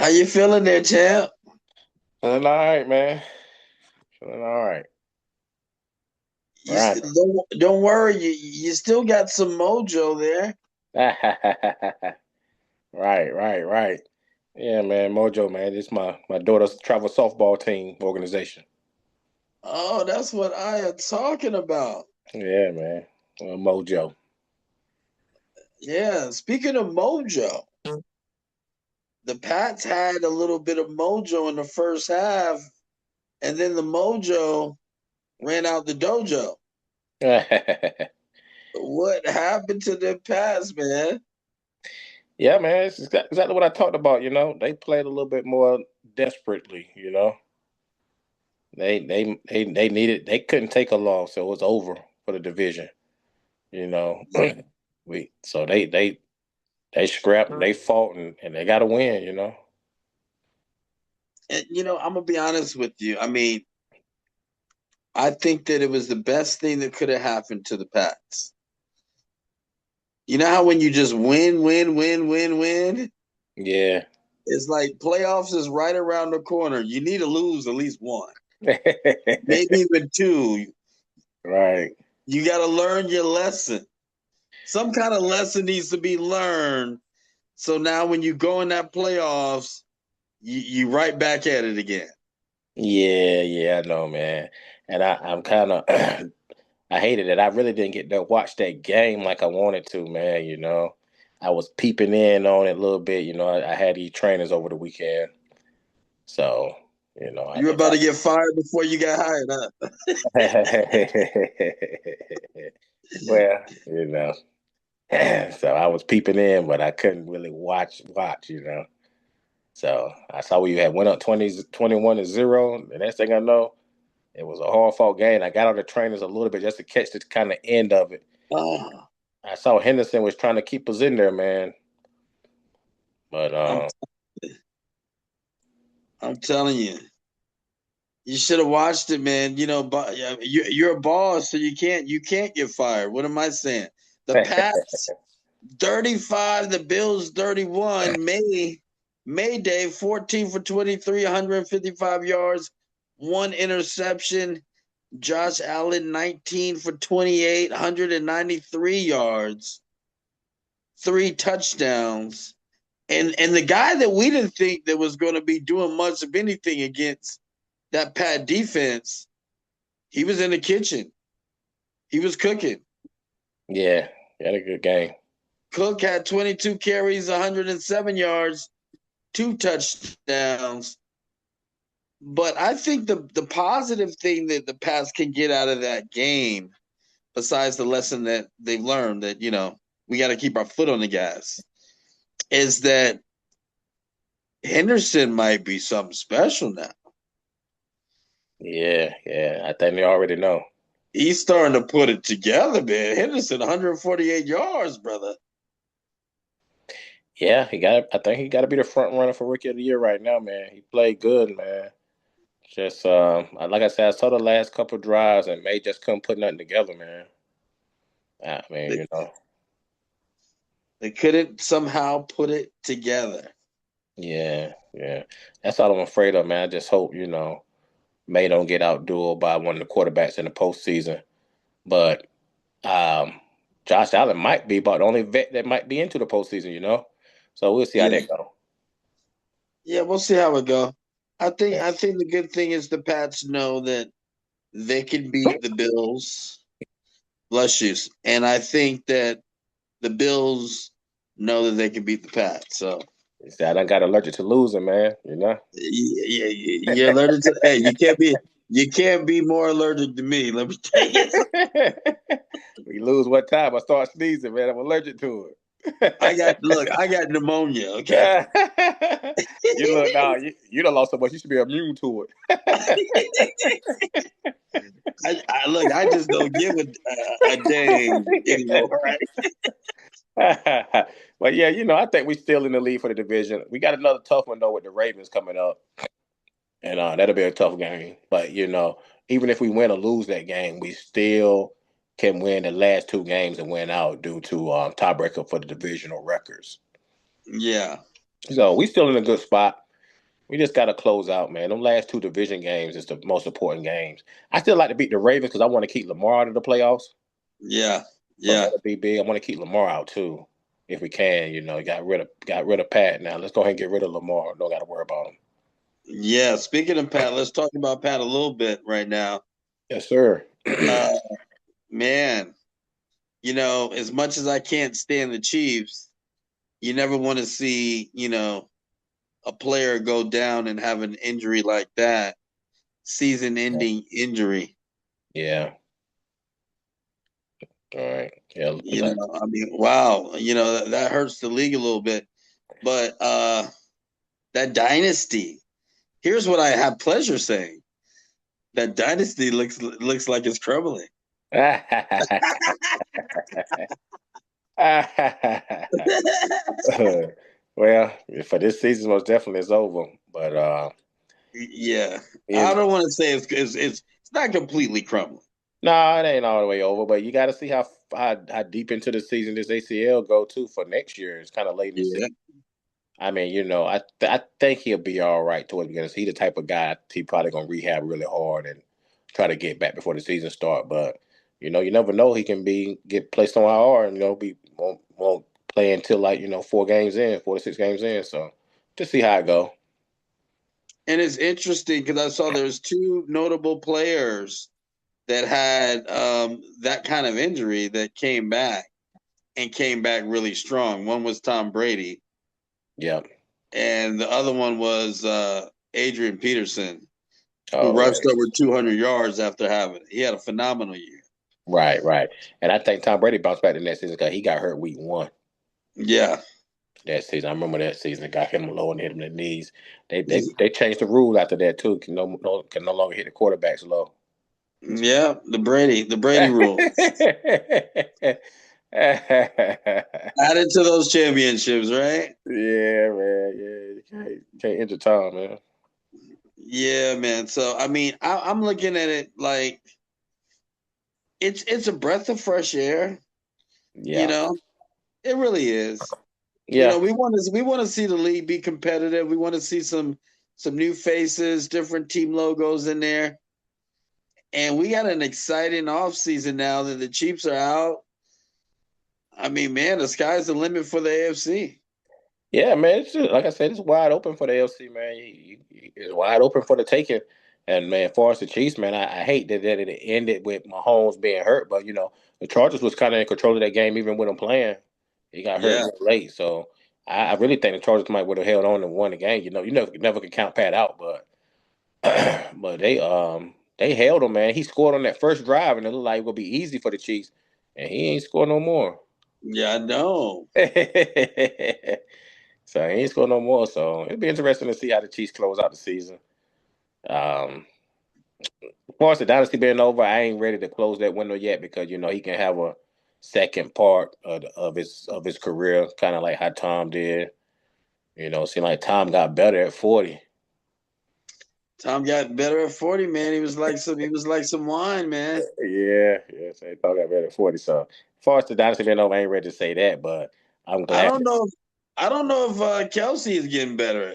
How you feeling there, champ? Feeling all right, man. Feeling all right. You Right. still don't worry. You still got some mojo there. Right. Yeah, man. Mojo, man. This is my daughter's travel softball team organization. Oh, that's what I am talking about. Yeah, man. Mojo. Yeah. Speaking of mojo, the Pats had a little bit of mojo in the first half, and then the mojo ran out the dojo. What happened to the Pats, man? Yeah, man. It's exactly what I talked about. They played a little bit more desperately. They needed. They couldn't take a loss, so it was over for the division. You know, we so they scrapped, they fought, and they got to win. And I'm gonna be honest with you. I mean, I think that it was the best thing that could have happened to the Pats. You know how when you just win, Yeah. it's like playoffs is right around the corner. You need to lose at least one, maybe even two. Right. You got to learn your lesson. Some kind of lesson needs to be learned. So now when you go in that playoffs, you right back at it again. Yeah, I know, man. And I'm kind of, I hated it. I really didn't get to watch that game like I wanted to, man. I was peeping in on it a little bit. I had these trainers over the weekend. So, I You were did about to not. get fired before you got hired, huh? Well, so I was peeping in, but I couldn't really watch. So I saw where you had went up 21-0. The next thing I know, it was a hard fought game. I got on the trainers a little bit just to catch the kind of end of it. Oh, I saw Henderson was trying to keep us in there, man. But I'm I'm telling you, you should have watched it, man. But you're a boss, so you can't get fired. What am I saying? The Pats 35, the Bills 31. Mayday 14 for 23, 155 yards, one interception. Josh Allen 19 for 28, 193 yards, three touchdowns. And the guy that we didn't think that was going to be doing much of anything against that Pat defense, he was in the kitchen. He was cooking. yeah, he had a good game. Cook had 22 carries, 107 yards, two touchdowns. But I think the positive thing that the Pats can get out of that game, besides the lesson that they've learned that, we got to keep our foot on the gas, is that Henderson might be something special now. Yeah. I think they already know. He's starting to put it together, man. Henderson, 148 yards, brother. Yeah, I think he got to be the front runner for Rookie of the Year right now, man. He played good, man. Just like I said, I saw the last couple drives and May just couldn't put nothing together, man. I mean, They, they couldn't somehow put it together. yeah. That's all I'm afraid of, man. I just hope, May don't get outdueled by one of the quarterbacks in the postseason. But um, Josh Allen might be about the only vet that might be into the postseason. So we'll see how Yeah, that go. yeah, we'll see how it go. I think Yeah. I think the good thing is the Pats know that they can beat the Bills. Bless you. And I think that the Bills know that they can beat the Pats. So He said, I done got allergic to losing, man. you're allergic to. Hey, you can't be more allergic to me. Let me tell you. We lose one time, I start sneezing, man. I'm allergic to I got pneumonia. Okay. it. You look now, you done lost so much, you should be immune to Look. I just don't give a dang it. anymore. Right? But yeah, I think we're still in the lead for the division. We got another tough one though with the Ravens coming up. And that'll be a tough game. But even if we win or lose that game, we still can win the last two games and win out due to tiebreaker for the divisional records. Yeah. So we still in a good spot. We just got to close out, man. Them last 2 division games is the most important games. I still like to beat the Ravens because I want to keep Lamar out of the playoffs. Yeah, So yeah, that'll be big. I want to keep Lamar out too, if we can. Got rid of Pat now. Let's go ahead and get rid of Lamar. Don't got to worry about him. yeah. Speaking of Pat, let's talk about Pat a little bit right now. Yes, sir. Uh, man, as much as I can't stand the Chiefs, you never want to see, a player go down and have an injury like that, season-ending injury. Yeah. All right. Yeah. I mean, wow, that hurts the league a little bit. But that dynasty, here's what I have pleasure saying. That dynasty looks like it's crumbling. Well, for this season, most definitely it's over. But Yeah, I is don't want to say it's not completely crumbling. no, it ain't all the way over. But you got to see how deep into the season this ACL go too for next year. It's kind of late in the Yeah, season. I mean, I think he'll be all right towards the beginning. He the type of guy he probably gonna rehab really hard and try to get back before the season start. But you never know. He can get placed on IR and be won't play until 4 to 6 games in. So just see how it go. and it's interesting because I saw there's two notable players that had that kind of injury that came back and came back really strong. One was Tom Brady, Yeah. and the other one was Adrian Peterson, who Oh, rushed over 200 yards after having it. He had a phenomenal year. right. And I think Tom Brady bounced back the next season because he got hurt week 1 Yeah, that season. I remember that season. Got him low and hit him in the knees. They changed the rule after that too. Can no longer hit the quarterbacks low. yeah, the Brady rule added to those championships, right? Yeah, man. Yeah, you can't enter Tom, man. Yeah, man. So I mean, I'm looking at it like it's a breath of fresh air. You Yeah, know, it really is. yeah, We want to see the league be competitive. We want to see some new faces, different team logos in there. And we got an exciting offseason now that the Chiefs are out. I mean, man, the sky's the limit for the AFC. yeah, man. Like I said, it's wide open for the LC, man. It's wide open for the taking. And man, as far as the Chiefs, man, I hate that it ended with Mahomes being hurt. But the Chargers was kind of in control of that game even with him playing. He got hurt Yeah. real late, so I really think the Chargers might would have held on and won the game. You never could count Pat out, but but they held him, man. He scored on that first drive, and it looked like it would be easy for the Chiefs, and he ain't scored no more. Yeah, I know. So he ain't scored no more. So it'll be interesting to see how the Chiefs close out the season. Um, as far as the dynasty being over, I ain't ready to close that window yet because he can have a second part of his career, kind of like how Tom did. Seemed like Tom got better at 40. Tom got better at 40, man. He was like some wine, man. Yeah. So Tom got better at 40. So as far as the dynasty being over, I ain't ready to say that, but I'm I glad. don't know. I don't know if Kelsey is getting better.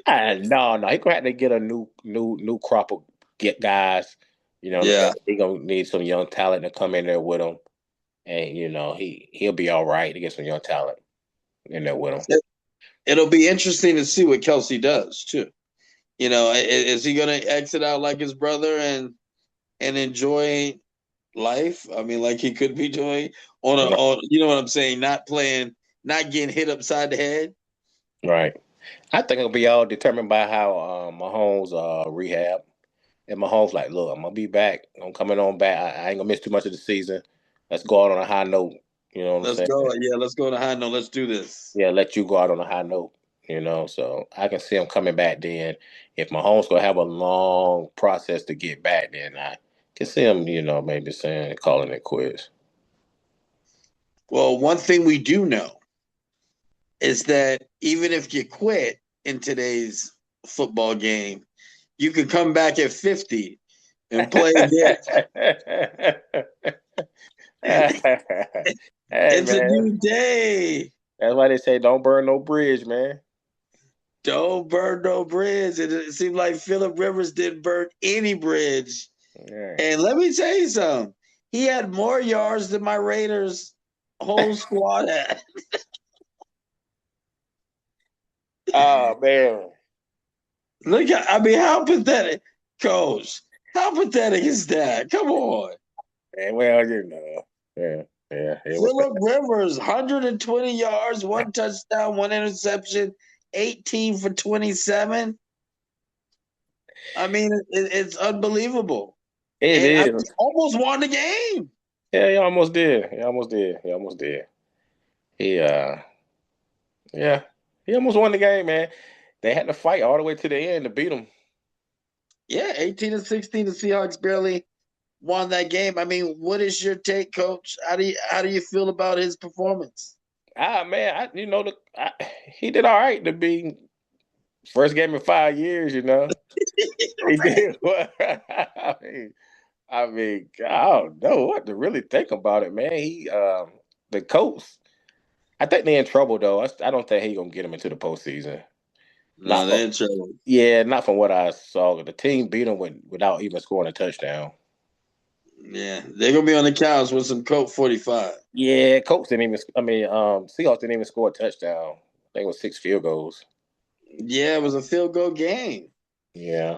No, he gonna have to get a new crop of get guys. You know what I'm Yeah. saying? He gonna need some young talent to come in there with him, and he'll be all right to get some young talent in there with him. It'll be interesting to see what Kelsey does too. Is he going to exit out like his brother and enjoy life? I mean, like he could be doing on you know what I'm saying? Not playing, not getting hit upside the head. Right. I think it'll be all determined by how Mahomes rehab. And Mahomes like, look, I'm gonna be back. I'm coming on back. I ain't gonna miss too much of the season. Let's go out on a high note. You know what I'm Let's saying? go. Yeah, let's go to high note. Let's do this. Yeah, let you go out on a high note. So I can see him coming back then. If Mahomes gonna have a long process to get back, then I can see him, maybe saying calling it quits. Well, one thing we do know is that even if you quit in today's football game, you could come back at 50 and play again. Hey It's a man, new day. that's why they say don't burn no bridge, man. Don't burn no bridge. And it seemed like Phillip Rivers didn't burn any bridge. Yeah. And let me tell you something. He had more yards than my Raiders whole squad had. Oh man. Look at, I mean, how pathetic, Coach. How pathetic is that? Come on. Man, well, you know. Yeah. Yeah. It was Phillip Rivers, 120 yards, 1 touchdown, 1 interception, 18 for 27. I mean, it's unbelievable. it And I is. almost won the game. Yeah, he almost did. He almost did. He almost did. He yeah. He almost won the game, man. They had to fight all the way to the end to beat him. Yeah, 18-16, the Seahawks barely won that game. I mean, what is your take, Coach? How do you feel about his performance? Man, he did all right to be first game in 5 years. You know, he did. I don't know what to really think about it, man. The Colts. I think they're in trouble though. I don't think he's gonna get them into the postseason. No, Not from, they're in trouble. yeah, not from what I saw. The team beat them without even scoring a touchdown. Yeah, they're gonna be on the couch with some Colt 45. Yeah, Colts didn't even. Seahawks didn't even score a touchdown. I think it was 6 field goals. Yeah, it was a field goal game. Yeah.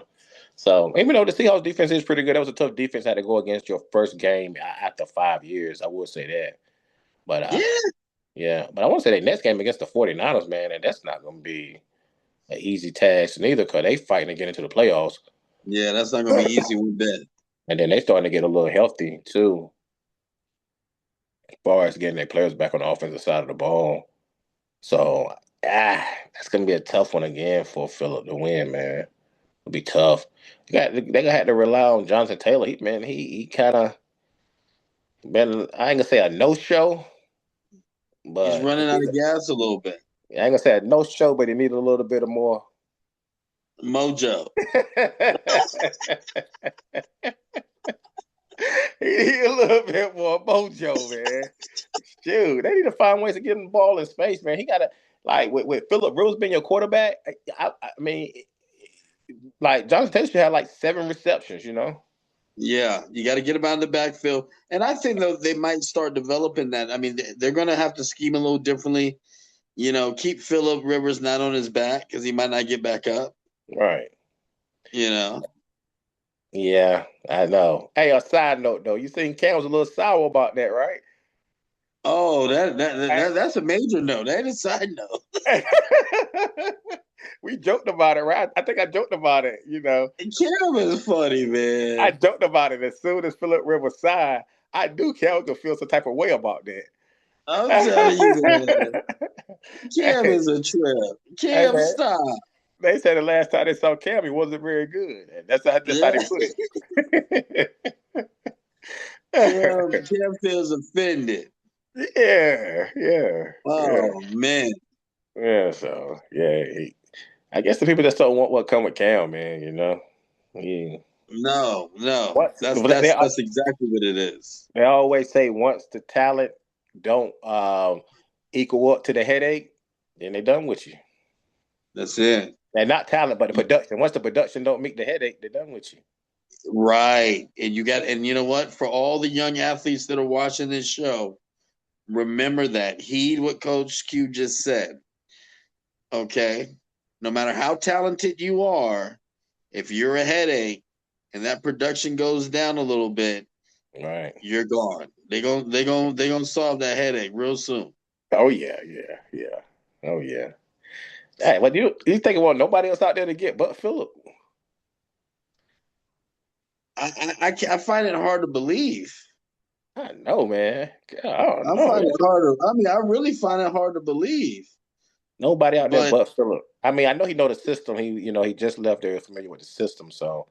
So even though the Seahawks defense is pretty good, that was a tough defense. Had to go against your first game after 5 years. I would say that. But Yeah, yeah. But I want to say that next game against the 49ers, man, and that's not going to be an easy task neither, because they fighting to get into the playoffs. yeah, that's not gonna be easy. We bet. And then they starting to get a little healthy too, as far as getting their players back on the offensive side of the ball. So that's gonna be a tough one again for Phillip to win, man. It'll be tough. They gonna have to rely on Jonathan Taylor. He kind of been, I ain't gonna say a no show, He's but running out of gas a little bit. I ain't gonna say a no show, but he needed a little bit of more Mojo. He need a little bit more mojo, man. Shoot, they need to find ways to get him the ball in space, man. He gotta, like, with Phillip Rivers being your quarterback. I mean, like, Jonathan Taylor should have like 7 receptions, you know. Yeah, you got to get him out of the backfield, and I think though they might start developing that. I mean, they're going to have to scheme a little differently. You know, keep Phillip Rivers not on his back because he might not get back up. Right. You know. Yeah, I know. Hey, a side note though, you seen Cam was a little sour about that, right? Oh, that's a major note. That is a side note. We joked about it, right? I think I joked about it, you know. Cam is funny, man. I joked about it as soon as Phillip Rivers signed. I knew Cam was gonna feel some type of way about that. I'm telling you, man. Cam is a trip. Hey, Cam, man, stop. they said the last time they saw Cam, he wasn't very good. And that's how they put it. Cam feels offended. Yeah. Oh man. Yeah, so yeah, I guess the people that don't want what come with Cam, man, you know. No. What That's exactly what it is. they always say, once the talent don't equal up to the headache, then they're done with you. That's it. And not talent, but the production. Once the production don't meet the headache, they're done with you. Right. And you know what? For all the young athletes that are watching this show, remember that. Heed what Coach Q just said. Okay. No matter how talented you are, if you're a headache and that production goes down a little bit, Right. you're gone. They gonna solve that headache real soon. Oh yeah. Oh yeah. Hey, what you think about nobody else out there to get but Phillip? I find it hard to believe. I know, man. God, I don't I know. find it harder. I mean, I really find it hard to believe. Nobody out there But but Phillip. I mean, I know he know the system. He just left there, familiar with the system. So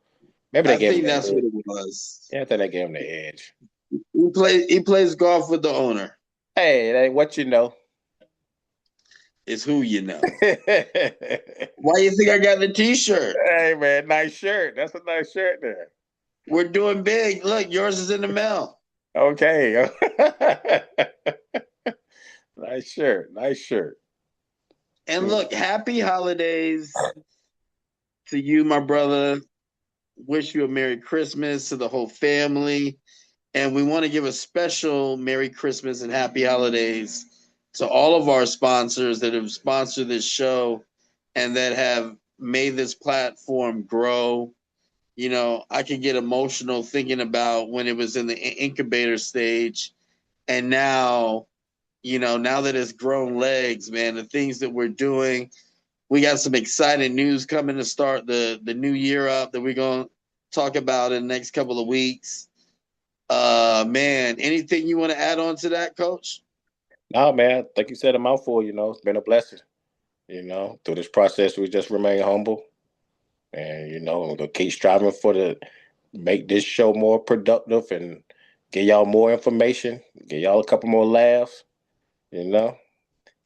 maybe they I gave him think the that's edge. what it was. Yeah, I think they gave him the edge. He plays golf with the owner. Hey, it ain't what you know. It's who you know. Hey Why you think I got the T-shirt? man, nice shirt. That's a nice shirt there. We're doing big. Look, yours is in the mail. Okay. Nice shirt. And look, happy holidays to you, my brother. Wish you a Merry Christmas to the whole family. And we want to give a special Merry Christmas and Happy Holidays to all of our sponsors that have sponsored this show and that have made this platform grow. You know, I can get emotional thinking about when it was in the incubator stage. And now, you know, now that it's grown legs, man, the things that we're doing, we got some exciting news coming to start the new year up that we're going to talk about in the next couple of weeks. Man, anything you want to add on to that, Coach? No, man, like you said, a mouthful, you know, it's been a blessing. You know, through this process, we just remain humble. And, you know, we're going to keep striving make this show more productive and get y'all more information, get y'all a couple more laughs, you know.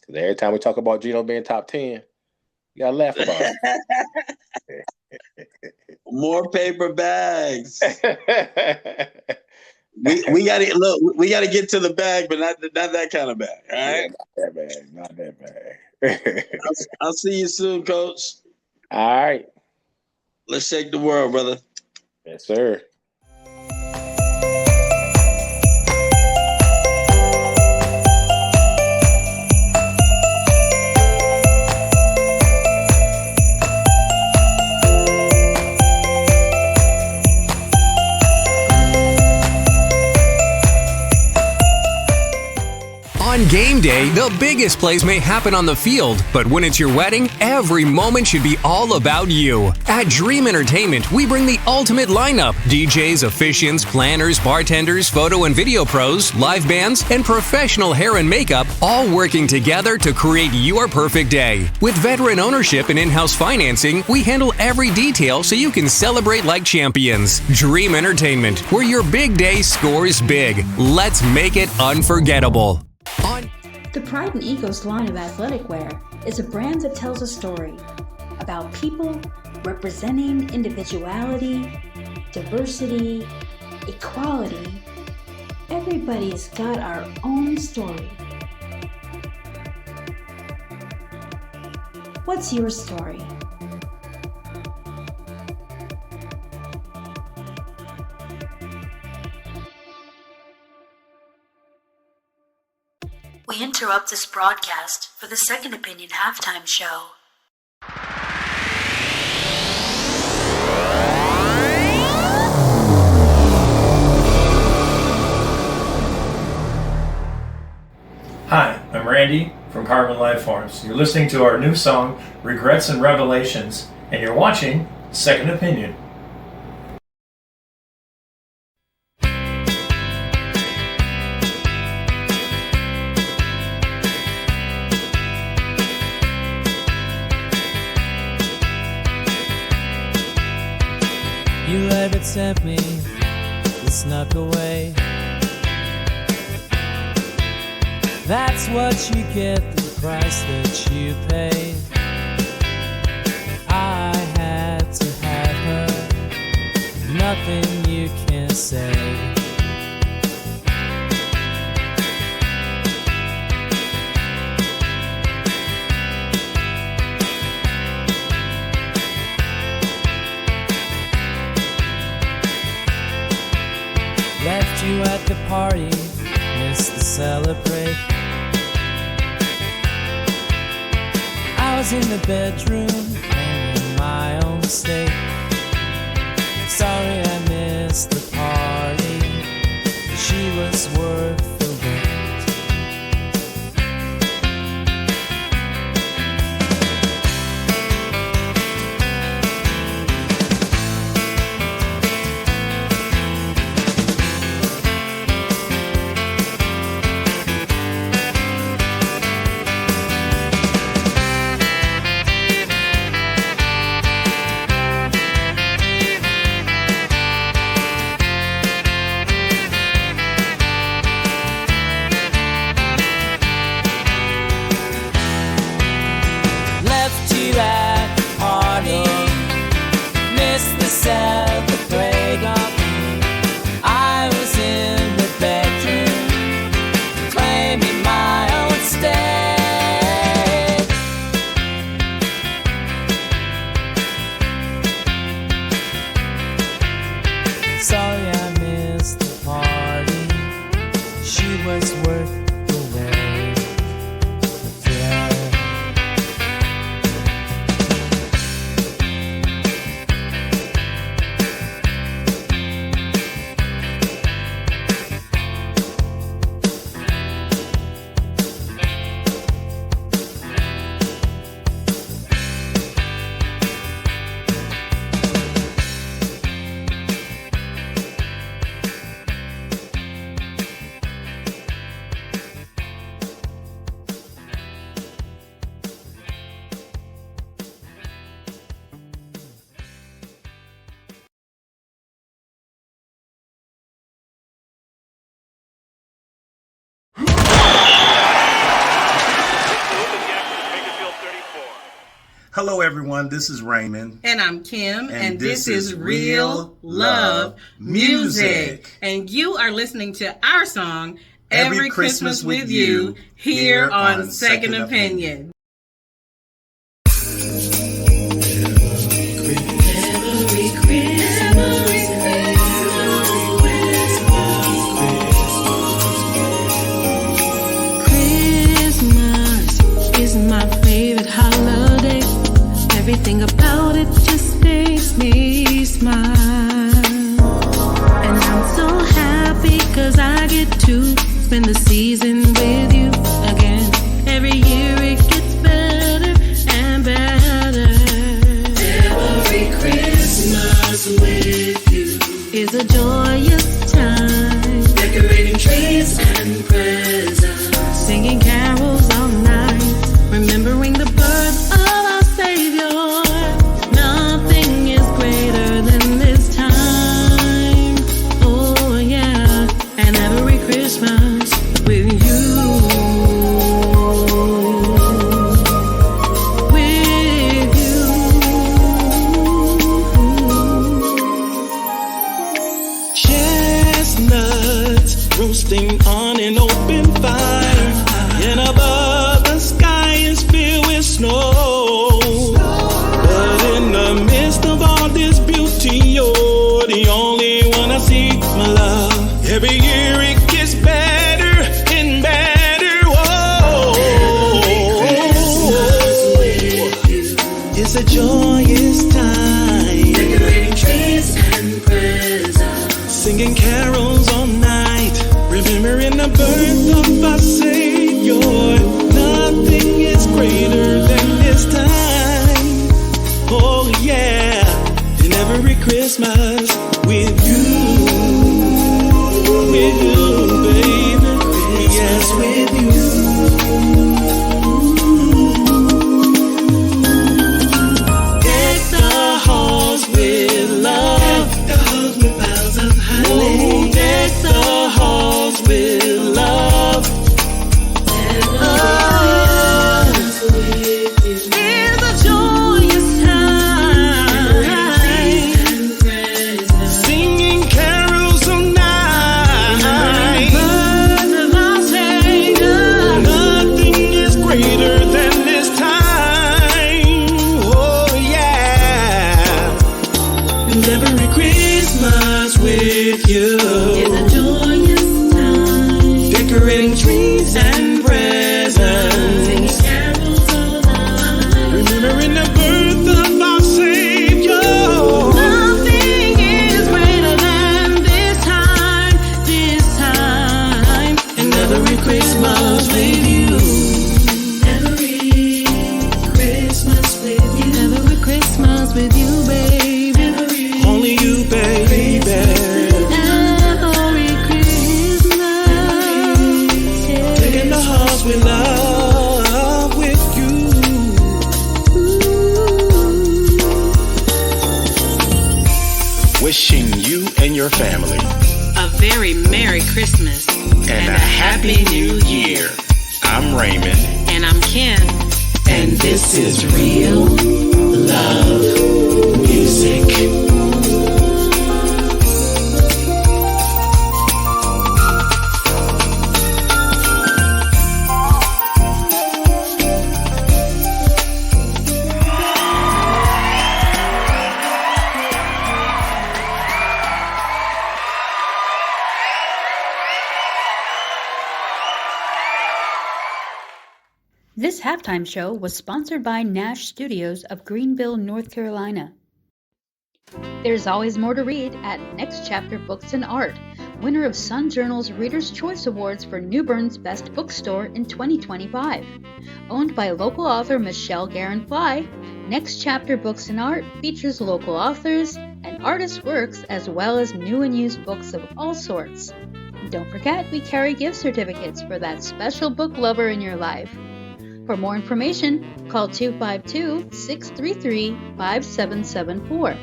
Because every time we talk about Geno being top 10, you got to laugh about it. More paper bags. we got to look. We got to get to the bag, but not that kind of bag. All right, yeah, not that bag. I'll see you soon, Coach. All right, let's shake the world, brother. Yes, sir. On game day, the biggest plays may happen on the field, but when it's your wedding, every moment should be all about you. At Dream Entertainment, we bring the ultimate lineup: DJs, officiants, planners, bartenders, photo and video pros, live bands, and professional hair and makeup, all working together to create your perfect day. With veteran ownership and in-house financing, we handle every detail so you can celebrate like champions. Dream Entertainment, where your big day scores big. Let's make it unforgettable. The Pride and Egos line of athletic wear is a brand that tells a story about people representing individuality, diversity, equality. Everybody's got our own story. What's your story? We interrupt this broadcast for the Second Opinion halftime show. Hi, I'm Randy from Carbon Life Farms. You're listening to our new song, Regrets and Revelations, and you're watching Second Opinion. You let it tempt me, you snuck away. That's what you get, the price that you paid. I had to have her, nothing you can say. Left you at the party, missed the celebrate. I was in the bedroom and in my own state. Sorry I missed the party, she was worth the wait. Hello, everyone. This is Raymond. And I'm Kim. And this is Real Love Music. And you are listening to our song, Every Christmas with You, here on Second Opinion. Christmas is my favorite holiday. Everything about it just makes me smile. And I'm so happy 'cause I get to spend the season with you again. Every year it gets better and better. Every Christmas with you is a joyous time. Decorating trees and presents, singing carols all night, remembering the birth of our Savior. Nothing is greater than this time. Oh yeah, and every Christmas with you. With you. Chestnuts roasting on an open fire, and above the sky is filled with snow. But in the midst of all this beauty, you're the only one I see, my love. Every year it gets better and better. Whoa. It's a joyous time. Decorating trees and presents, singing carols all night, remembering the birth of our Savior. Nothing is greater than this time. Oh yeah, and every Christmas with you, baby. Yes, with you. Deck the halls with love. Deck the halls with boughs of holly. Deck the halls with love. It's a joyous time, singing carols all night. Birth of our Savior. Nothing is greater than this time. Oh yeah, and every Christmas with you is a joyous time. Decorating trees and presents, singing carols all night, remembering the birth of our Savior. Nothing is greater than this time, and every Christmas with you. Every Christmas with you. Every Christmas with you, baby. Only you, baby. Every Christmas, yeah. Taking the halls with love with you. Wishing you and your family A very Merry Christmas and a Happy New Year. I'm Raymond. And I'm Kim. And this is Real Love Music. This halftime show was sponsored by Nash Studios of Greenville, North Carolina. There's always more to read at Next Chapter Books and Art, winner of Sun Journal's Reader's Choice Awards for New Bern's Best Bookstore in 2025. Owned by local author Michelle Guerin-Fly, Next Chapter Books and Art features local authors and artists' works as well as new and used books of all sorts. Don't forget, we carry gift certificates for that special book lover in your life. For more information, call 252-633-5774.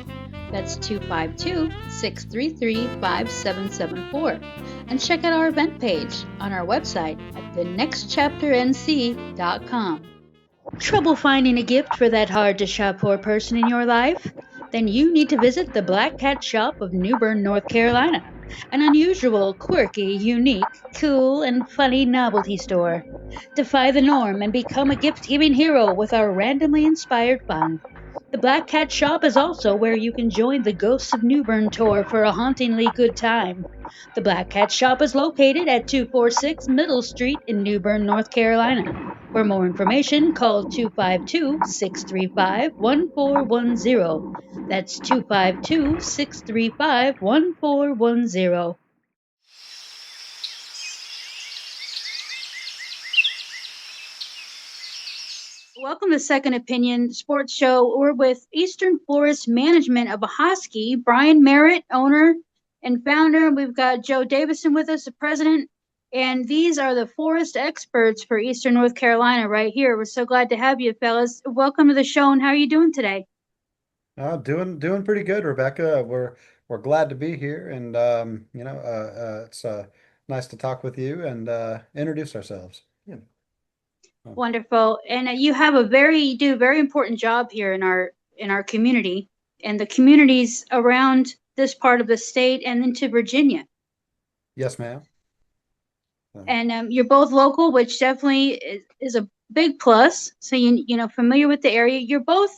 That's 252-633-5774. And check out our event page on our website at thenextchapternc.com. Trouble finding a gift for that hard to shop for person in your life? Then you need to visit the Black Cat Shop of New Bern, North Carolina. An unusual, quirky, unique, cool, and funny novelty store. Defy the norm and become a gift giving hero with our randomly inspired fun. The Black Cat Shop is also where you can join the Ghosts of New Bern tour for a hauntingly good time. The Black Cat Shop is located at 246 Middle Street in New Bern, North Carolina. For more information, call 252-635-1410. That's 252-635-1410. Welcome to Second Opinion Sports Show. We're with Eastern Forest Management of Ahoskie, Brian Merritt, owner and founder. We've got Joe Davison with us, the president. And these are the forest experts for Eastern North Carolina right here. We're so glad to have you, fellas. Welcome to the show, and how are you doing today? Doing pretty good, Rebecca. We're glad to be here, and it's nice to talk with you and introduce ourselves. Yeah. Wonderful. And you do a very important job here in our community and the communities around this part of the state and into Virginia. Yes, ma'am. And you're both local, which definitely is a big plus. So familiar with the area. You're both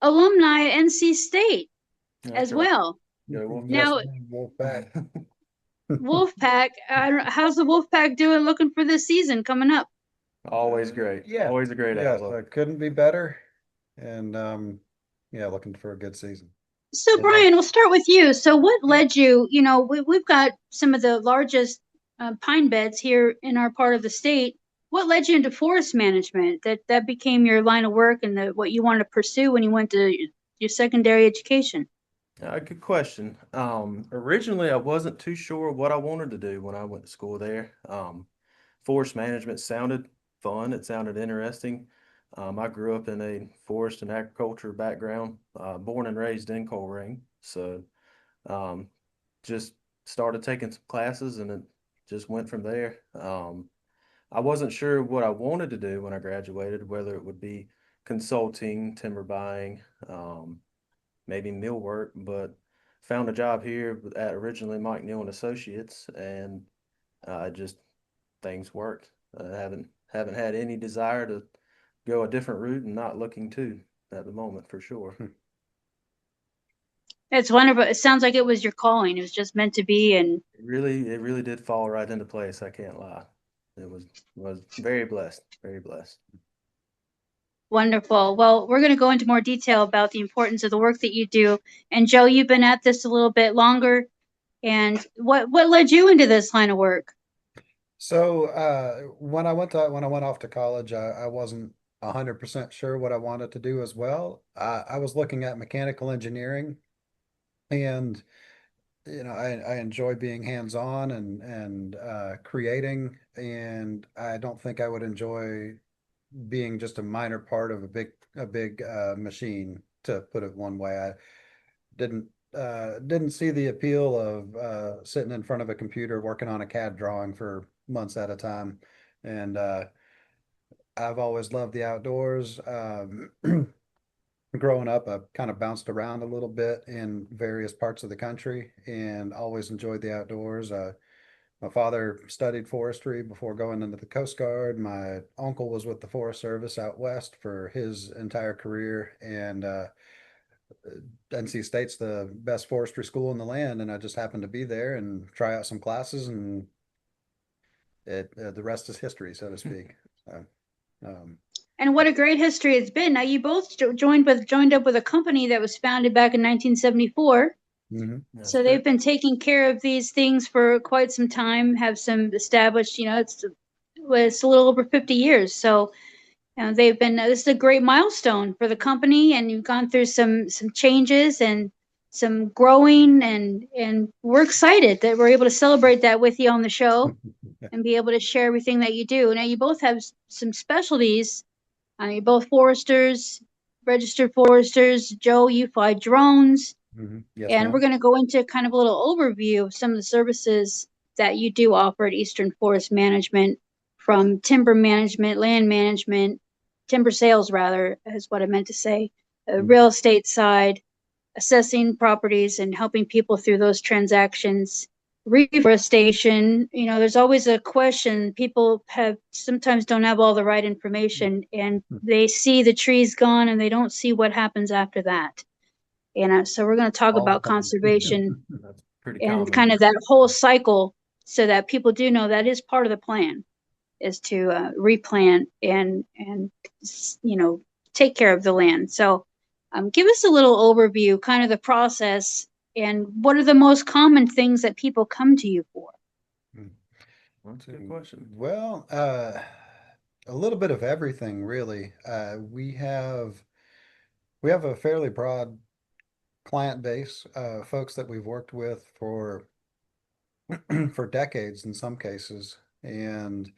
alumni at NC State as well. Yeah, now, Wolfpack. Wolfpack. How's the Wolfpack doing? Looking for this season coming up? Always great. Yeah, always a great outlook. Couldn't be better, and looking for a good season. So Brian, we'll start with you. So what led you? We've got some of the largest pine beds here in our part of the state. What led you into forest management? That became your line of work and what you wanted to pursue when you went to your secondary education? Good question. Originally, I wasn't too sure what I wanted to do when I went to school there. Forest management sounded fun. It sounded interesting. I grew up in a forest and agriculture background, born and raised in Coleraine. So just started taking some classes and it just went from there. I wasn't sure what I wanted to do when I graduated, whether it would be consulting, timber buying, maybe mill work, but found a job here at originally Mike Neal and Associates, and just things worked. I haven't had any desire to go a different route, and not looking to at the moment for sure. It's wonderful. It sounds like it was your calling. It was just meant to be, and it really did fall right into place. I can't lie. It was very blessed, very blessed. Wonderful. Well, we're going to go into more detail about the importance of the work that you do. And Joe, you've been at this a little bit longer. And what led you into this line of work? So when I went off to college, I wasn't 100% sure what I wanted to do as well. I was looking at mechanical engineering, and I enjoy being hands-on and creating, and I don't think I would enjoy being just a minor part of a big machine, to put it one way. I didn't see the appeal of sitting in front of a computer working on a CAD drawing for months at a time. And I've always loved the outdoors. Growing up, I've kind of bounced around a little bit in various parts of the country and always enjoyed the outdoors. My father studied forestry before going into the Coast Guard. My uncle was with the Forest Service out west for his entire career, and NC State's the best forestry school in the land, and I just happened to be there and try out some classes, and the rest is history, so to speak. And what a great history it's been. Now, you both joined up with a company that was founded back in 1974. Mm-hmm. So they've been taking care of these things for quite some time, have some established, it's a little over 50 years. So they've been, this is a great milestone for the company, and you've gone through some changes and some growing, and we're excited that we're able to celebrate that with you on the show and be able to share everything that you do. Now, you both have some specialties. You're both foresters, registered foresters. Joe, you fly drones. Mm-hmm. Yes, and ma'am. we're going to go into kind of a little overview of some of the services that you do offer at Eastern Forest Management, from timber management, land management, timber sales rather, is what I meant to say, real estate side, assessing properties and helping people through those transactions. Reforestation, there's always a question. People sometimes don't have all the right information, and they see the trees gone and they don't see what happens after that. So we're going to talk about conservation and kind of that whole cycle, so that people do know that is part of the plan, is to replant and take care of the land. So give us a little overview, kind of the process, and what are the most common things that people come to you for? That's a good question. Well, a little bit of everything, really. We have a fairly broad client base, folks that we've worked with for for decades in some cases, and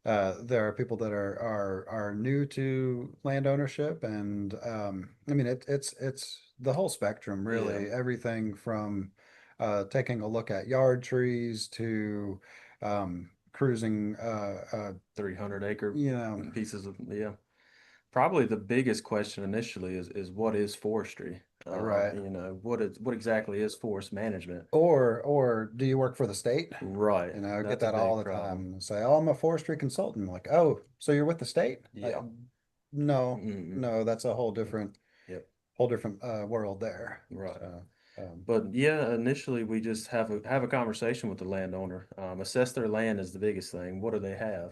there are people that are new to land ownership, and I mean it's the whole spectrum, really. Everything from taking a look at yard trees to cruising 300-acre pieces of Probably the biggest question initially is what is forestry? Right. What exactly is forest management? Or do you work for the state? Right. I get that all the time. Say, oh, I'm a forestry consultant. Like, oh, so you're with the state? Yeah. No, no, that's a whole different world there. Right. But initially we just have a conversation with the landowner. Assess their land is the biggest thing. What do they have?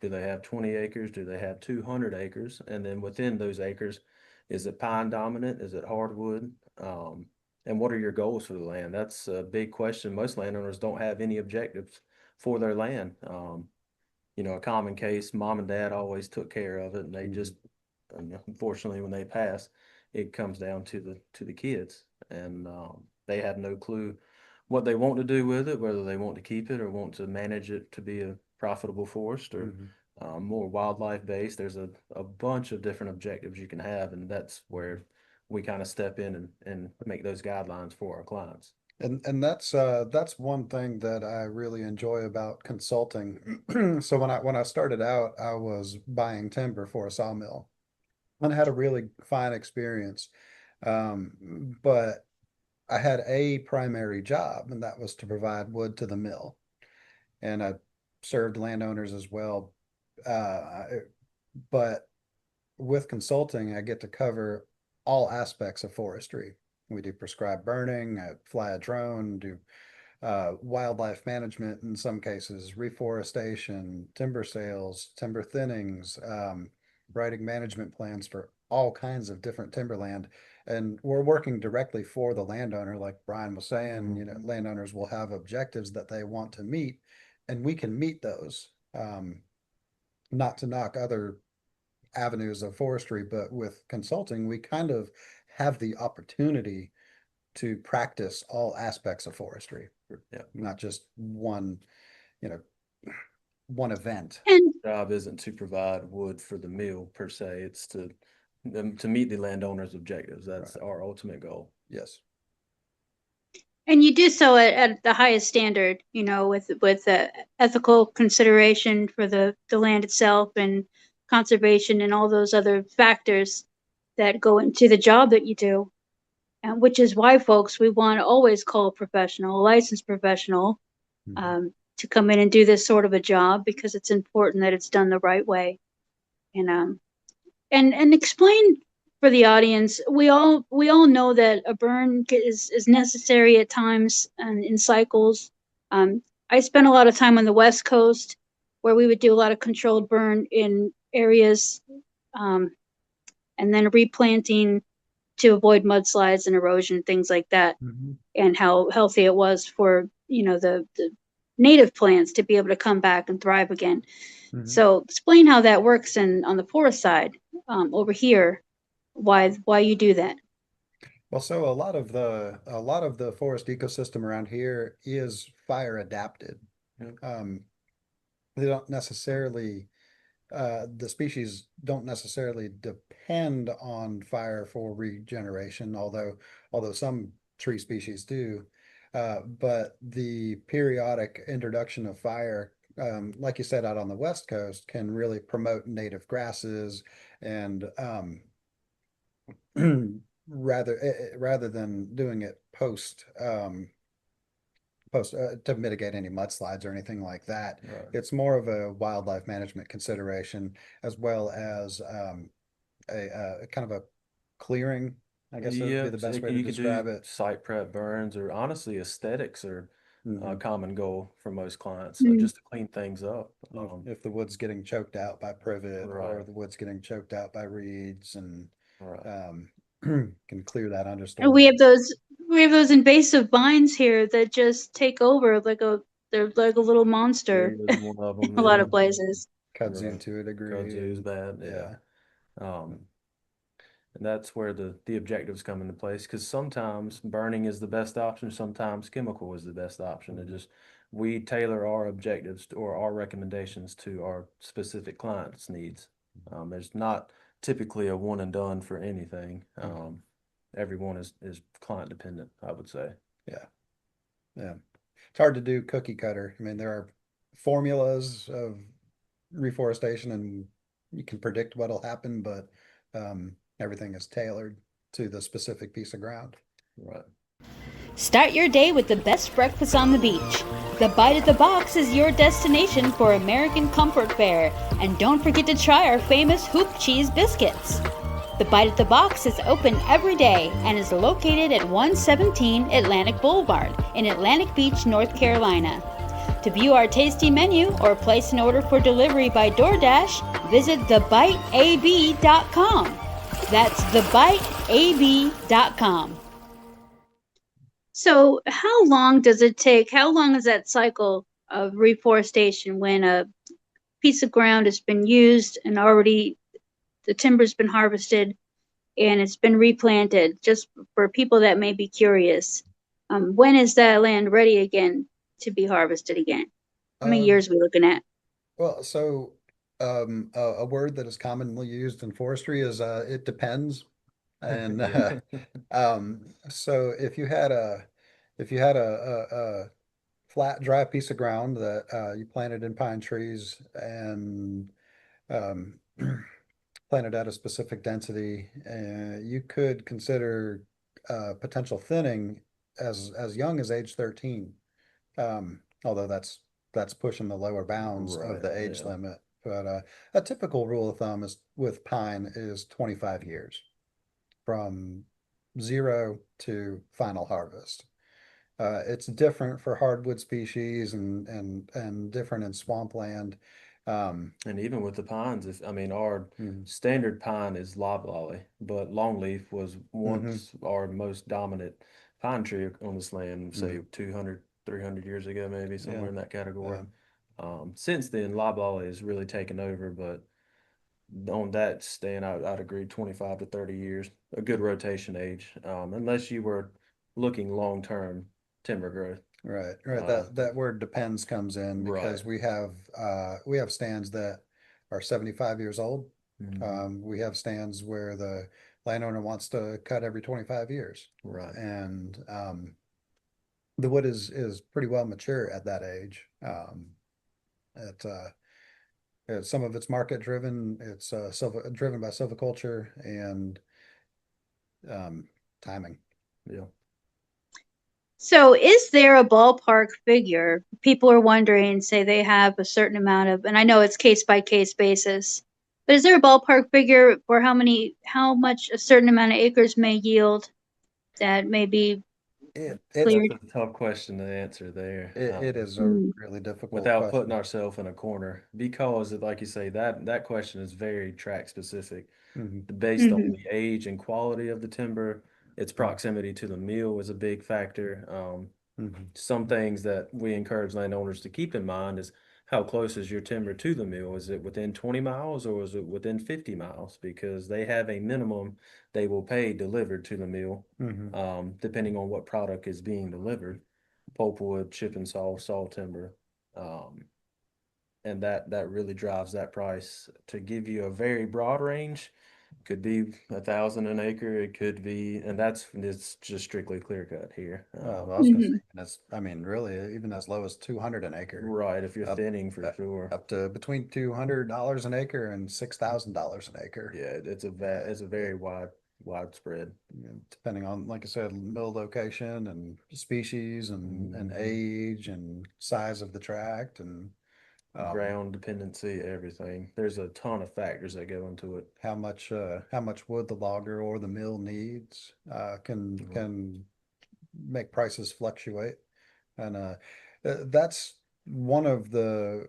Do they have 20 acres? Do they have 200 acres? And then within those acres, is it pine dominant? Is it hardwood? And what are your goals for the land? That's a big question. Most landowners don't have any objectives for their land. A common case, mom and dad always took care of it, and they just, unfortunately, when they pass, it comes down to the kids, and they have no clue what they want to do with it, whether they want to keep it or want to manage it to be a profitable forest or more wildlife based. There's a bunch of different objectives you can have, and that's where we kind of step in and make those guidelines for our clients. And that's one thing that I really enjoy about consulting. So when I started out, I was buying timber for a sawmill and I had a really fine experience. But I had a primary job, and that was to provide wood to the mill. And I served landowners as well. But with consulting, I get to cover all aspects of forestry. We do prescribed burning, fly a drone, do wildlife management in some cases, reforestation, timber sales, timber thinnings, writing management plans for all kinds of different timberland. And we're working directly for the landowner, like Brian was saying. Landowners will have objectives that they want to meet, and we can meet those. Not to knock other avenues of forestry, but with consulting, we kind of have the opportunity to practice all aspects of forestry, not just one event. And job isn't to provide wood for the mill per se; it's to meet the landowner's objectives. That's our ultimate goal. Yes. And you do so at the highest standard, with ethical consideration for the land itself and conservation and all those other factors that go into the job that you do. And which is why, folks, we want to always call a professional, a licensed professional, to come in and do this sort of a job, because it's important that it's done the right way. And explain for the audience, we all know that a burn is necessary at times and in cycles. I spent a lot of time on the West Coast where we would do a lot of controlled burn in areas, and then replanting to avoid mudslides and erosion, things like that, and how healthy it was for the native plants to be able to come back and thrive again. So explain how that works on the forest side over here. Why you do that? Well, so a lot of the forest ecosystem around here is fire adapted. They don't necessarily the species don't necessarily depend on fire for regeneration, although some tree species do. But the periodic introduction of fire like you said, out on the West Coast, can really promote native grasses and rather than doing it post to mitigate any mudslides or anything like that. Right. It's more of a wildlife management consideration, as well as a kind of a clearing, I guess would be the best way to you could describe do it. site prep burns, or honestly, aesthetics are a common goal for most clients, Mm. just to clean things up. If the wood's getting choked out by privet or Right. the wood's getting choked out by reeds, and Right. can clear that And understory. we have those invasive vines here that just take over they're like a little monster Dahlia is one of in them. a lot Yeah. of places. Kudzu Right. to a degree. Kudzu is bad. Yeah. And that's where the objectives come into place, because sometimes burning is the best option, sometimes chemical is the best option. It just, we tailor our objectives or our recommendations to our specific client's needs. There's not typically a one and done for anything. Everyone is client dependent, I would say. Yeah. Yeah. It's hard to do cookie cutter. I mean, there are formulas of reforestation and you can predict what'll happen, but everything is tailored to the specific piece of ground. Right. Start your day with the best breakfast on the beach. The Bite at the Box is your destination for American comfort fare. And don't forget to try our famous hoop cheese biscuits. The Bite at the Box is open every day and is located at 117 Atlantic Boulevard in Atlantic Beach, North Carolina. To view our tasty menu or place an order for delivery by DoorDash, visit thebiteab.com. That's thebiteab.com. So how long does it take? How long is that cycle of reforestation when a piece of ground has been used and already the timber's been harvested and it's been replanted? Just for people that may be curious, when is that land ready again to be harvested again? How many years are we looking at? Well, so a word that is commonly used in forestry is it depends. And so if you had a flat, dry piece of ground that you planted in pine trees and planted at a specific density, you could consider potential thinning as young as age 13. Although that's pushing the lower bounds of the age limit. But a typical rule of thumb is with pine is 25 years from zero to final harvest. It's different for hardwood species and different in swampland. And even with the pines, our standard pine is loblolly, but longleaf was once our most dominant pine tree on this land, say 200, 300 years ago, maybe somewhere in that category. Since then, loblolly has really taken over, but on that stand, I'd agree 25 to 30 years, a good rotation age, unless you were looking long-term timber growth. Right. That word depends comes in because we have stands that are 75 years old. We have stands where the landowner wants to cut every 25 years. Right. And the wood is pretty well mature at that age. Some of it's market driven. It's driven by silviculture and timing. Yeah. So is there a ballpark figure? People are wondering, say they have a certain amount of, and I know it's case by case basis, but is there a ballpark figure for how much a certain amount of acres may yield that may be cleared? That's a tough question to answer there. It is a really difficult without question. putting ourselves in a corner, because like you say, that question is very tract specific, based on the age and quality of the timber. Its proximity to the mill is a big factor. Some things that we encourage landowners to keep in mind is how close is your timber to the mill? Is it within 20 miles or is it within 50 miles? Because they have a minimum they will pay delivered to the mill, depending on what product is being delivered: pulpwood, chip and saw timber. And that really drives that price. To give you a very broad range, Could be 1,000 an acre. It could be, and it's just strictly clear cut here. I was gonna say, I mean, really, even as low as 200 an acre. Right, if you're thinning for sure. Up to between $200 an acre and $6,000 an acre. Yeah, it's a very widespread. Depending on, like I said, mill location and species and age and size of the tract and ground dependency, everything. There's a ton of factors that go into it. How much wood the logger or the mill needs can make prices fluctuate, and that's one of the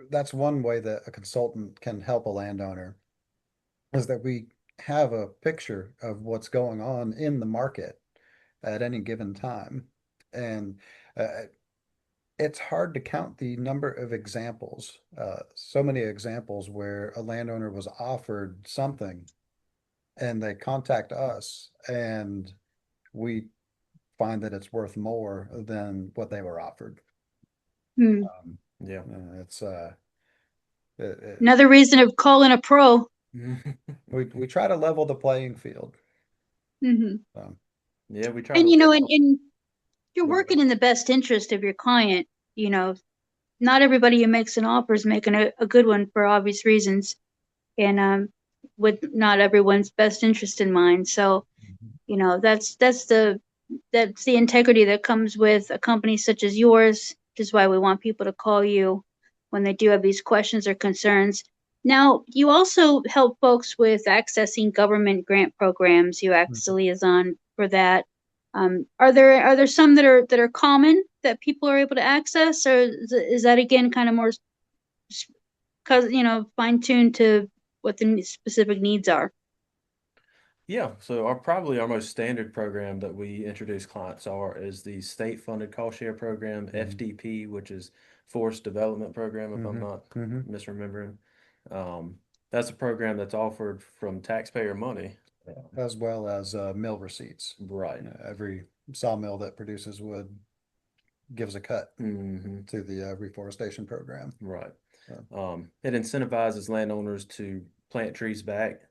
that's one way that a consultant can help a landowner, is that we have a picture of what's going on in the market at any given time, and it's hard to count the number of examples, so many examples where a landowner was offered something and they contact us and we find that it's worth more than what they were offered. Yeah. It's another reason of calling a pro. we try to level the playing field. Yeah, we try. And and you're working in the best interest of your client. Not everybody who makes an offer is making a good one for obvious reasons, and with not everyone's best interest in mind. So, that's the integrity that comes with a company such as yours, which is why we want people to call you when they do have these questions or concerns. Now, you also help folks with accessing government grant programs. You act as a liaison for that. Are there some that are common that people are able to access, or is that again kind of more, fine tuned to what the specific needs are? Yeah, so probably our most standard program that we introduce clients is the state funded cost share program, FDP, which is Forest Development Program, if I'm not misremembering. That's a program that's offered from taxpayer money. As well as mill receipts. Right. Every sawmill that produces wood gives a cut to the reforestation program. Right. It incentivizes landowners to plant trees back.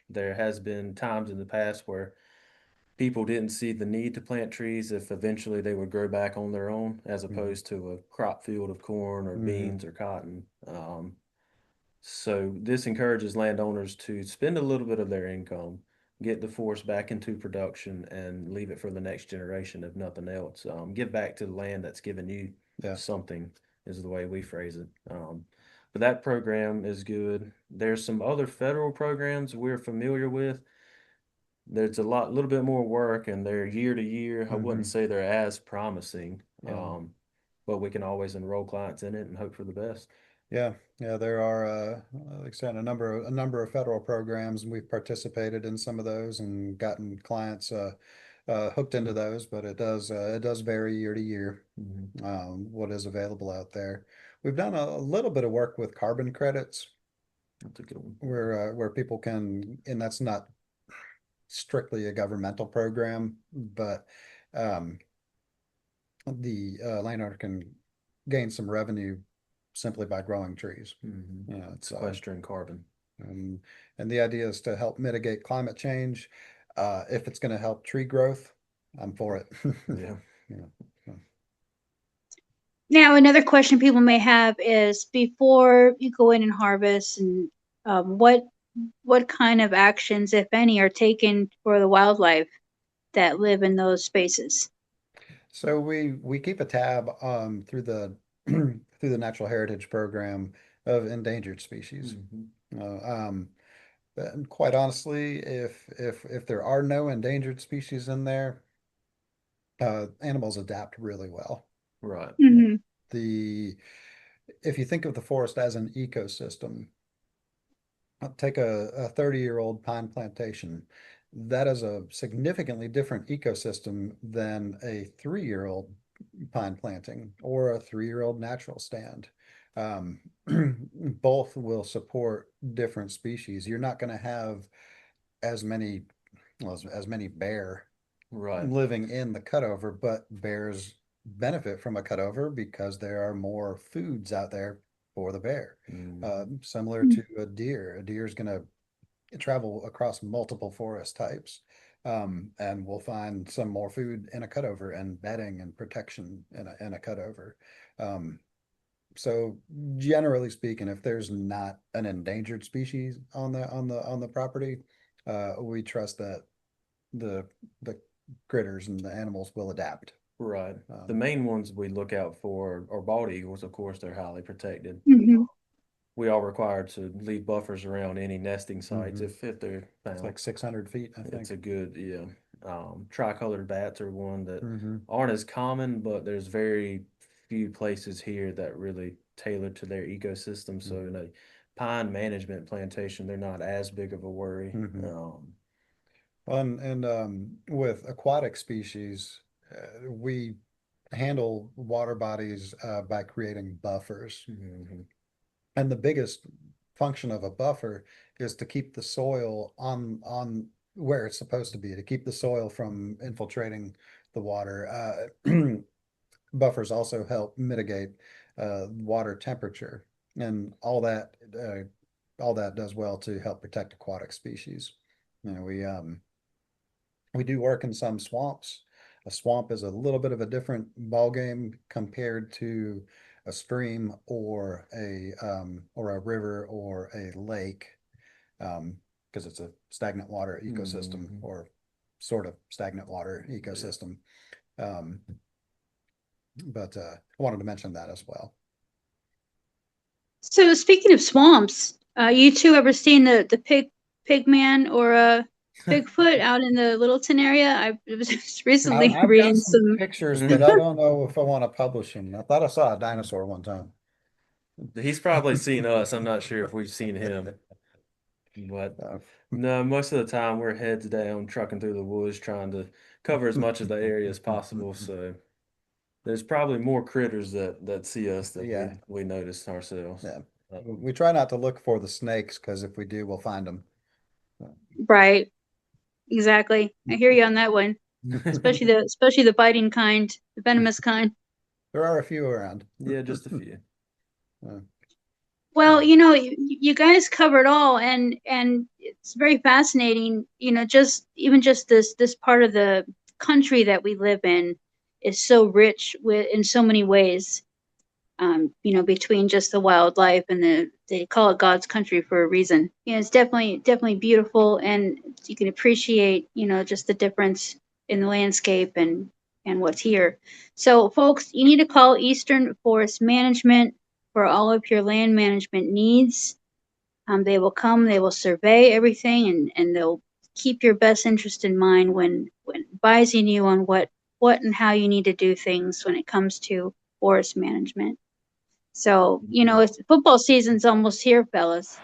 There has been times in the past where people didn't see the need to plant trees if eventually they would grow back on their own, as opposed to a crop field of corn or beans or cotton. So this encourages landowners to spend a little bit of their income, get the forest back into production, and leave it for the next generation, if nothing else. Give back to the land that's given you something, is the way we phrase it. But that program is good. There's some other federal programs we're familiar with. There's a little bit more work, and they're year to year. I wouldn't say they're as promising, but we can always enroll clients in it and hope for the best. Yeah, there are, like I said, a number of federal programs, and we've participated in some of those and gotten clients hooked into those. But it does vary year to year what is available out there. We've done a little bit of work with carbon credits. That's a good one. Where people can, and that's not strictly a governmental program, but the landowner can gain some revenue simply by growing trees. It's sequestering carbon. And the idea is to help mitigate climate change. If it's going to help tree growth, I'm for it. Yeah. Now, another question people may have is, before you go in and harvest, and what kind of actions, if any, are taken for the wildlife that live in those spaces? So we keep a tab through the through the Natural Heritage Program of endangered species. And quite honestly, if there are no endangered species in there, animals adapt really well. Right. If you think of the forest as an ecosystem, take a 30-year-old pine plantation. That is a significantly different ecosystem than a 3-year-old pine planting or a 3-year-old natural stand. Both will support different species. You're not going to have as many bear living in the cutover, but bears benefit from a cutover because there are more foods out there for the bear. Similar to a deer. A deer is going to travel across multiple forest types. And we'll find some more food in a cutover and bedding and protection in a cutover. So generally speaking, if there's not an endangered species on the property, we trust that the critters and the animals will adapt. Right. The main ones we look out for are bald eagles. Of course, they're highly protected. Mhm. We are required to leave buffers around any nesting sites if they're found. It's like 600 feet, I think. It's a good, tricolored bats are one that Mhm. aren't as common, but there's very few places here that really tailor to their ecosystem. So in a pine management plantation, they're not as big of a worry. And with aquatic species, we handle water bodies by creating buffers. And the biggest function of a buffer is to keep the soil on where it's supposed to be, to keep the soil from infiltrating the water. Buffers also help mitigate water temperature, and all that does well to help protect aquatic species. You know, we do work in some swamps. A swamp is a little bit of a different ballgame compared to a stream or a river or a lake, because it's a stagnant water ecosystem or sort of stagnant water ecosystem. But I wanted to mention that as well. So speaking of swamps, you two ever seen the pig man or a Bigfoot out in the Littleton area? I was just recently I've reading got some some pictures, but I don't know if I want to publish them. I thought I saw a dinosaur one time. He's probably seen us. I'm not sure if we've seen him. But no, most of the time we're heads down, trucking through the woods, trying to cover as much of the area as possible. So there's probably more critters that see us than we notice ourselves. Yeah. We try not to look for the snakes, because if we do, we'll find them. Right. Exactly. I hear you on that one. Especially the biting kind, the venomous kind. There are a few around. Yeah, just a few. Well, you guys covered all, and it's very fascinating. Just this part of the country that we live in is so rich in so many ways. Between just the wildlife and they call it God's country for a reason. It's definitely beautiful, and you can appreciate, just the difference in the landscape and what's here. So folks, you need to call Eastern Forest Management for all of your land management needs. They will come, they will survey everything, and they'll keep your best interest in mind when advising you on what and how you need to do things when it comes to forest management. So, it's football season's almost here, fellas.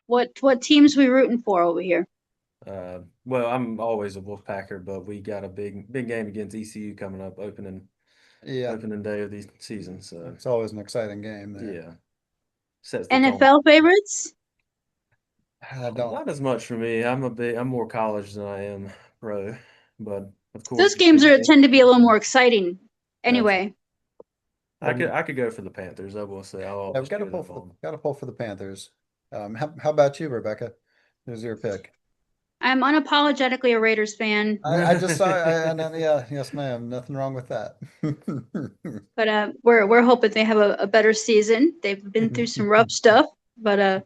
What teams we rooting for over here? Well, I'm always a Wolfpacker, but we got a big game against ECU coming up, opening day of the season. So it's always an exciting game there. Yeah. Sets the NFL favorites? Not as much for me. I'm more college than I am pro, but of course those games tend to be a little more exciting. Anyway, I could go for the Panthers. I will say I've got to pull for the Panthers. How about you, Rebecca? Who's your pick? I'm unapologetically a Raiders fan. I just saw. Yes, ma'am. Nothing wrong with that. But we're hoping they have a better season. They've been through some rough stuff, but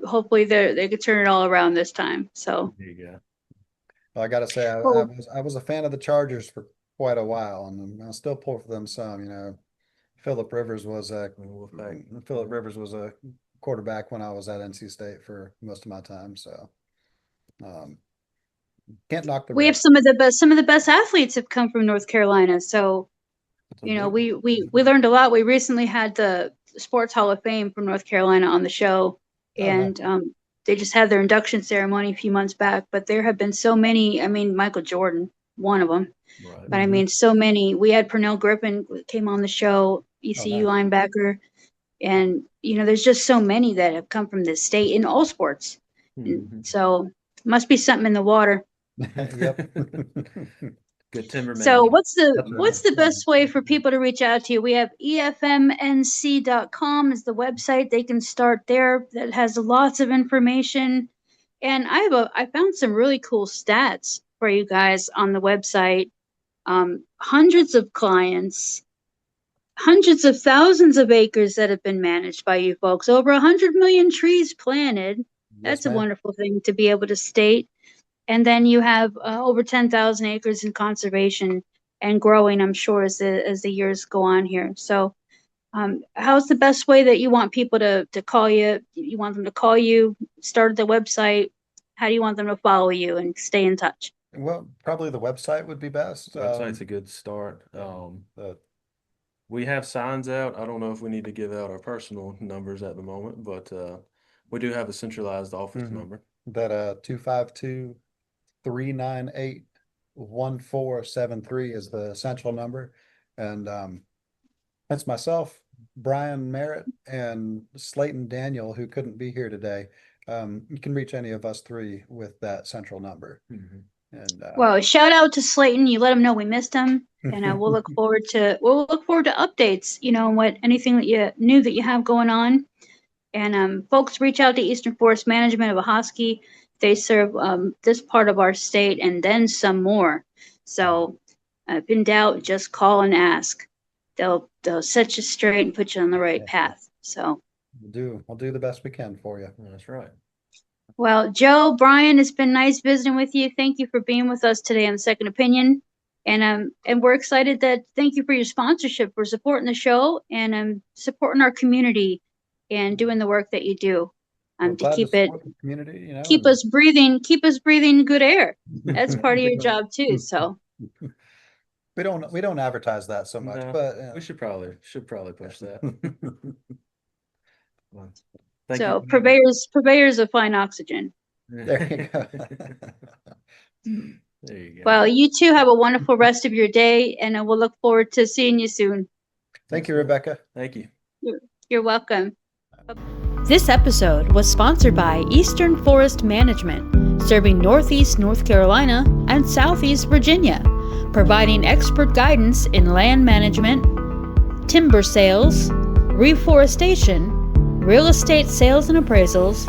hopefully they could turn it all around this time. So there you go. Well, I gotta say, I was a fan of the Chargers for quite a while, and I'll still pull for them some. Philip Rivers was a quarterback when I was at NC State for most of my time. So can't knock the. We have some of the best athletes have come from North Carolina. So we learned a lot. We recently had the Sports Hall of Fame from North Carolina on the show. And they just had their induction ceremony a few months back, but there have been so many. I mean, Michael Jordan, one of them. Right. But I mean, so many. We had Pernell Griffin came on the show, ECU linebacker, and there's just so many that have come from this state in all sports. So must be something in the water. Yep. Good timber So management. what's the best way for people to reach out to you? We have efmnc.com is the website. They can start there. That has lots of information. And I found some really cool stats for you guys on the website. Hundreds of clients, hundreds of thousands of acres that have been managed by you folks, over 100 million trees planted. That's a wonderful thing to be able to state. And then you have over 10,000 acres in conservation and growing, I'm sure, as the years go on here. So how's the best way that you want people to call you? You want them to call you, start the website? How do you want them to follow you and stay in touch? Well, probably the website would be best. The website's a good start. We have signs out. I don't know if we need to give out our personal numbers at the moment, but we do have a centralized office number. That 252-398-1473 is the central number. And that's myself, Brian Merritt, and Slayton Daniel, who couldn't be here today. You can reach any of us three with that central number. And well, shout out to Slayton. You let him know we missed him, and we'll look forward to updates. You know, anything that you knew that you have going on. And folks, reach out to Eastern Forest Management of Ahoskie. They serve this part of our state and then some more. So if in doubt, just call and ask. They'll set you straight and put you on the right path. So we'll do the best we can for you. That's right. Well, Joe, Brian, it's been nice visiting with you. Thank you for being with us today on The Second Opinion. And we're excited thank you for your sponsorship, for supporting the show and supporting our community and doing the work that you do to keep community, keep us breathing good air. That's part of your job too. So we don't advertise that so much, but we should probably push that. So purveyors of fine oxygen. There you go. There you go. Well, you two have a wonderful rest of your day, and we'll look forward to seeing you soon. Thank you, Rebecca. Thank you. You're welcome. This episode was sponsored by Eastern Forest Management, serving Northeast North Carolina and Southeast Virginia, providing expert guidance in land management, timber sales, reforestation, real estate sales and appraisals,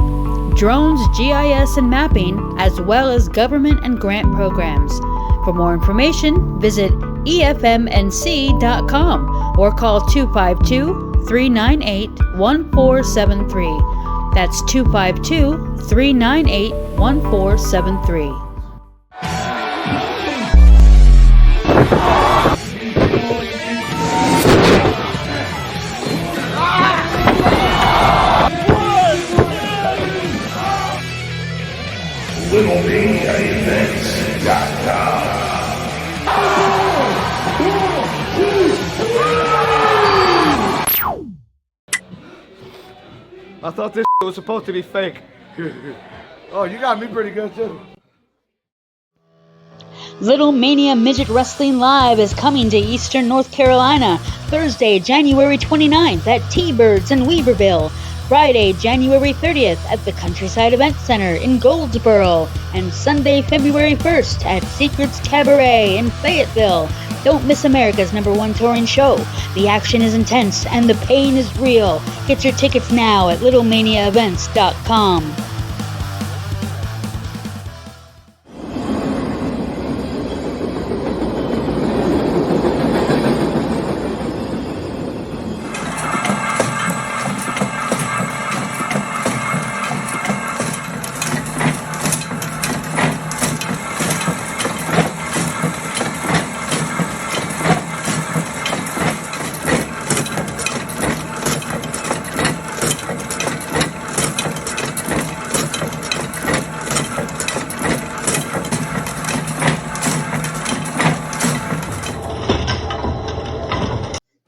drones, GIS and mapping, as well as government and grant programs. For more information, visit efmnc.com or call 252-398-1473. That's 252-398-1473. I thought this was supposed to be fake. Oh, you got me pretty good too. Little Mania Midget Wrestling Live is coming to Eastern North Carolina Thursday, January 29th at T-Birds in Weaverville, Friday, January 30th at the Countryside Event Center in Goldsboro, and Sunday, February 1st at Secrets Cabaret in Fayetteville. Don't miss America's #1 touring show. The action is intense and the pain is real. Get your tickets now at littlemaniaevents.com.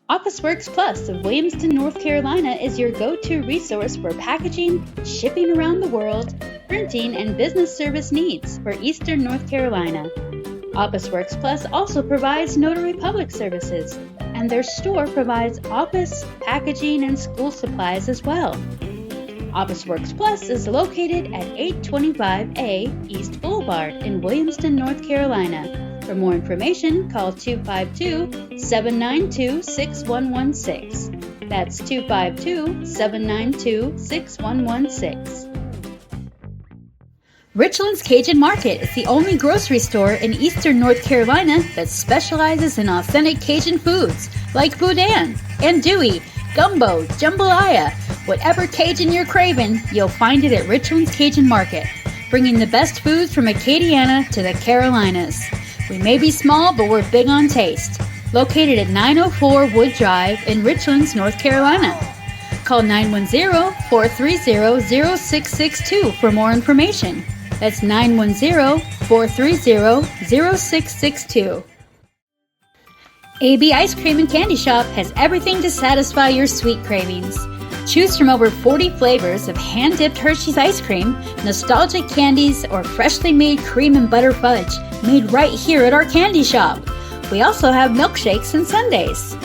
Officeworks Plus of Williamston, North Carolina is your go-to resource for packaging, shipping around the world, printing, and business service needs for Eastern North Carolina. Officeworks Plus also provides notary public services, and their store provides office, packaging, and school supplies as well. Officeworks Plus is located at 825A East Boulevard in Williamston, North Carolina. For more information, call 252-792-6116. That's 252-792-6116. Richland's Cajun Market is the only grocery store in eastern North Carolina that specializes in authentic Cajun foods like boudin, andouille, gumbo, jambalaya. Whatever Cajun you're craving, you'll find it at Richland's Cajun Market, bringing the best foods from Acadiana to the Carolinas. We may be small, but we're big on taste. Located at 904 Wood Drive in Richlands, North Carolina. Call 910-430-0662 for more information. That's 910-430-0662. AB Ice Cream and Candy Shop has everything to satisfy your sweet cravings. Choose from over 40 flavors of hand-dipped Hershey's ice cream, nostalgic candies, or freshly made cream and butter fudge made right here at our candy shop. We also have milkshakes and sundaes.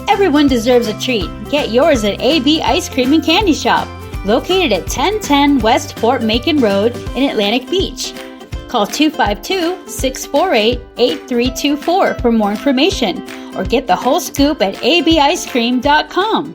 Everyone deserves a treat. Get yours at AB Ice Cream and Candy Shop, located at 1010 West Fort Macon Road in Atlantic Beach. Call 252-648-8324 for more information, or get the whole scoop at abicecream.com.